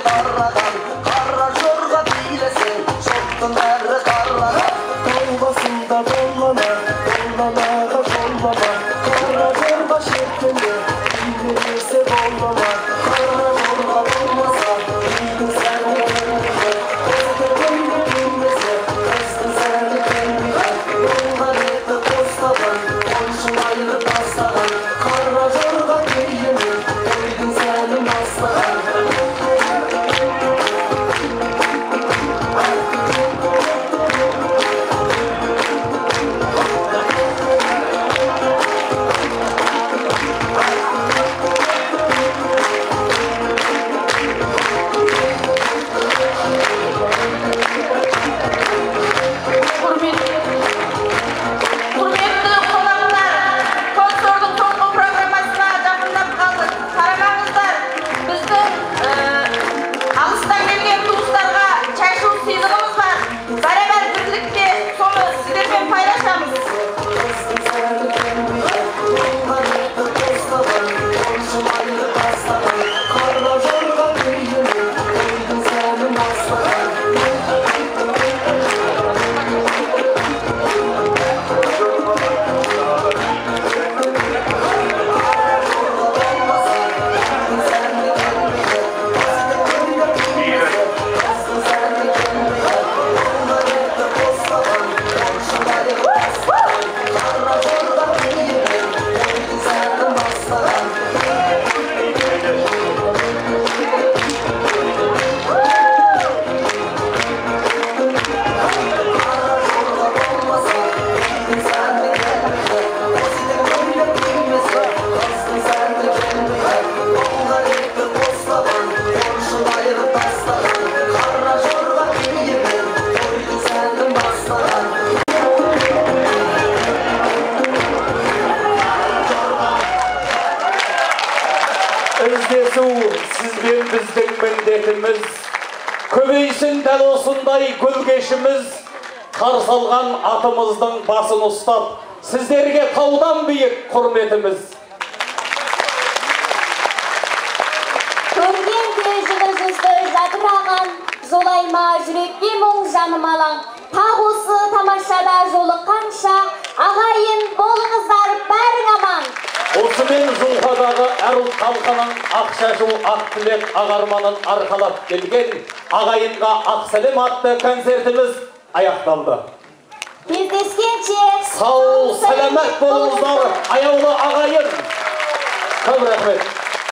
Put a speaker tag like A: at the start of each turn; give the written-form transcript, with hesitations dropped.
A: қарадан, қара жорға билесең, жоқтың бәрі қарлана. Толбасында толлана, толланаға жоллама, қара жорға шеттіңді, билемесе боллама. Қара жорға болмаса, үйдің сәні келмейді, қосты күнді келмесе, қыстың сәні келмейді. Болған еті қостаған, қоншын айырып тастаған, қара жорға келгені, ойдың сәні бастаған.
B: Іздесу сізбен біздің міндетіміз, көбейсін дәл осындай гүлгешіміз, қарсы алған атымыздың басын ұстап, сіздерге таудан биік құрметіміз.
C: Көрген көзіңіз жүзді жадыраған, жолайма жүрекке мұң жаным алаң. Тақ осы тамашада жолыққанша, ағайын болыңыздар бәрің аман.
B: Осымен Жұлқадағы әр ұлт халқының ақшашу ақ тілек ағарманын арқалап келген ағайынға ақ сәлем атты концертіміз аяқталды.
C: Кездескенше
B: сау сәлемет болыңыздар, аяулы ағайын. Көп рахмет.